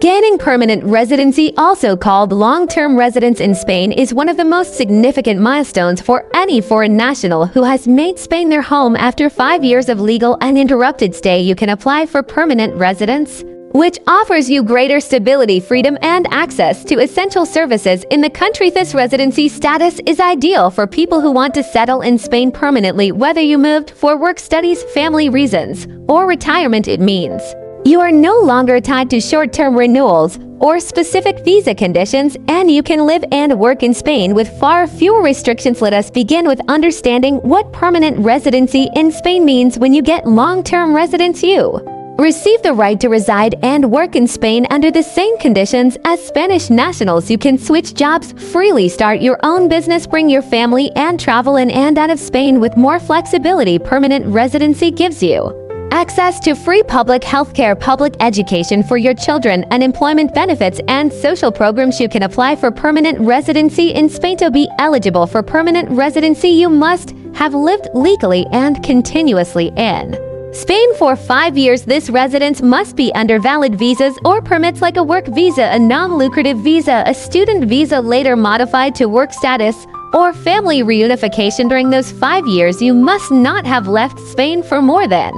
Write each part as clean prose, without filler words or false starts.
Gaining permanent residency, also called long-term residence in Spain, is one of the most significant milestones for any foreign national who has made Spain their home. After 5 years of legal uninterrupted stay, you can apply for permanent residence, which offers you greater stability, freedom, and access to essential services in the country. This residency status is ideal for people who want to settle in Spain permanently, whether you moved for work, studies, family reasons, or retirement. It means you are no longer tied to short-term renewals or specific visa conditions, and you can live and work in Spain with far fewer restrictions. Let us begin with understanding what permanent residency in Spain means. When you get long-term residence, you receive the right to reside and work in Spain under the same conditions as Spanish nationals. You can switch jobs freely, start your own business, bring your family, and travel in and out of Spain with more flexibility. Permanent residency gives you access to free public healthcare, public education for your children, unemployment benefits, and social programs. You can apply for permanent residency in Spain. To be eligible for permanent residency, you must have lived legally and continuously in Spain for 5 years. This residence must be under valid visas or permits like a work visa, a non-lucrative visa, a student visa later modified to work status, or family reunification. During those 5 years, you must not have left Spain for more than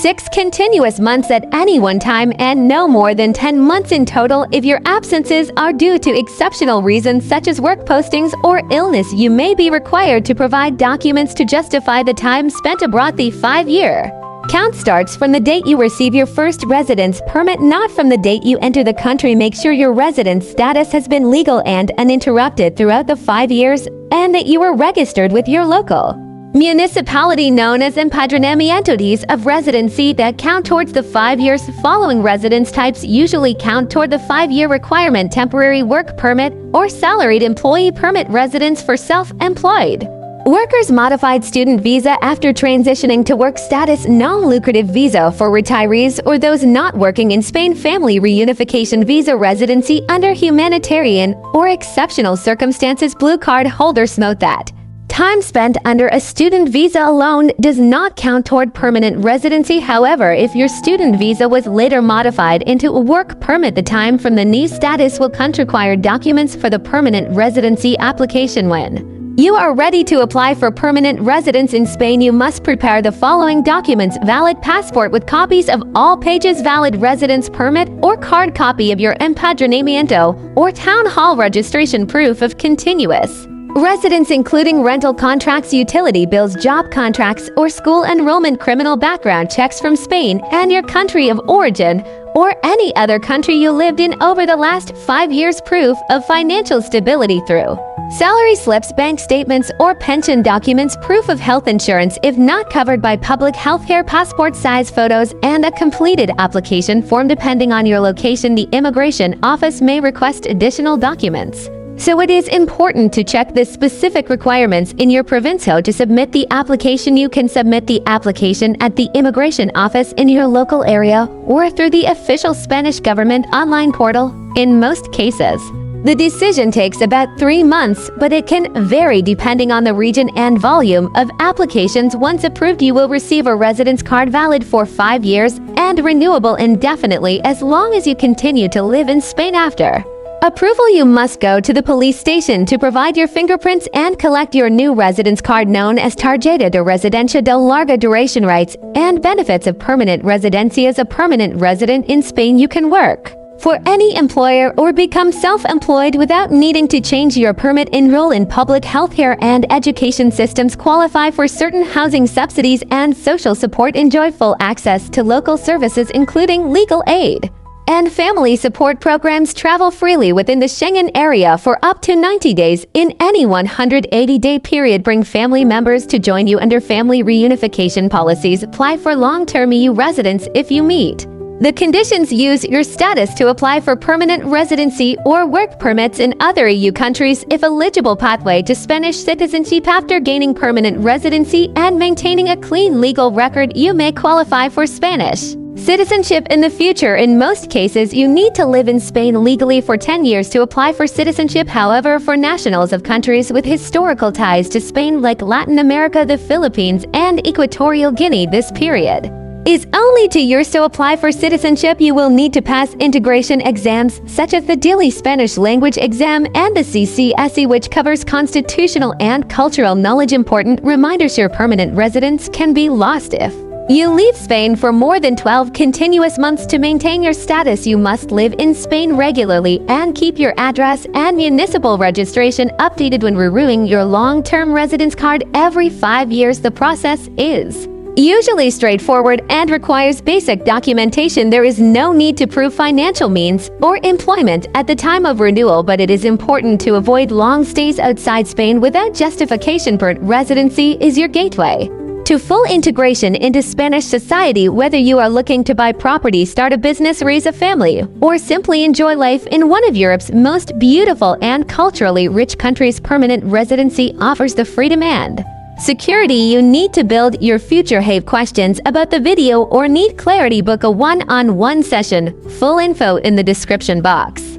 6 continuous months at any one time, and no more than 10 months in total. If your absences are due to exceptional reasons such as work postings or illness, you may be required to provide documents to justify the time spent abroad. The 5-year count starts from the date you receive your first residence permit, not from the date you enter the country. Make sure your residence status has been legal and uninterrupted throughout the 5 years, and that you are registered with your local municipality, known as empadronamientos of residency, that count towards the 5 years. Following residence types usually count toward the 5-year requirement: temporary work permit or salaried employee permit, residence for self-employed workers, modified student visa after transitioning to work status, non-lucrative visa for retirees or those not working in Spain, family reunification visa, residency under humanitarian or exceptional circumstances. Blue card holders, note that time spent under a student visa alone does not count toward permanent residency. However, if your student visa was later modified into a work permit, the time from the new status will count. Required documents for the permanent residency application: when you are ready to apply for permanent residence in Spain, you must prepare the following documents: valid passport with copies of all pages, valid residence permit or card, copy of your empadronamiento or town hall registration, proof of continuous residence including rental contracts, utility bills, job contracts, or school enrollment, criminal background checks from Spain and your country of origin or any other country you lived in over the last 5 years, proof of financial stability through salary slips, bank statements, or pension documents, proof of health insurance if not covered by public healthcare, passport size photos, and a completed application form. Depending on your location, the immigration office may request additional documents, so it is important to check the specific requirements in your provincia to submit the application. You can submit the application at the immigration office in your local area or through the official Spanish government online portal. In most cases, the decision takes about 3 months, but it can vary depending on the region and volume of applications. Once approved, you will receive a residence card valid for 5 years and renewable indefinitely as long as you continue to live in Spain. After approval, you must go to the police station to provide your fingerprints and collect your new residence card, known as Tarjeta de Residencia de Larga Duration. Rights and benefits of permanent residency: as a permanent resident in Spain, you can work for any employer or become self-employed without needing to change your permit, enroll in public healthcare and education systems, qualify for certain housing subsidies and social support, enjoy full access to local services including legal aid and family support programs, travel freely within the Schengen area for up to 90 days in any 180-day period, bring family members to join you under family reunification policies, apply for long-term EU residence if you meet the conditions, use your status to apply for permanent residency or work permits in other EU countries if eligible, pathway to Spanish citizenship. After gaining permanent residency and maintaining a clean legal record, you may qualify for Spanish citizenship in the future. In most cases, you need to live in Spain legally for 10 years to apply for citizenship. However, for nationals of countries with historical ties to Spain like Latin America, the Philippines, and Equatorial Guinea, this period is only 2 years. To apply for citizenship, you will need to pass integration exams such as the daily Spanish language exam and the CCSE, which covers constitutional and cultural knowledge. Important reminders: your permanent residence can be lost if you leave Spain for more than 12 continuous months. To maintain your status, you must live in Spain regularly and keep your address and municipal registration updated when renewing your long-term residence card every 5 years. The process is usually straightforward and requires basic documentation. There is no need to prove financial means or employment at the time of renewal, but it is important to avoid long stays outside Spain without justification. Permanent residency is your gateway to full integration into Spanish society. Whether you are looking to buy property, start a business, raise a family, or simply enjoy life in one of Europe's most beautiful and culturally rich countries, permanent residency offers the freedom and security you need to build your future. Have questions about the video or need clarity? Book a one-on-one session. Full info in the description box.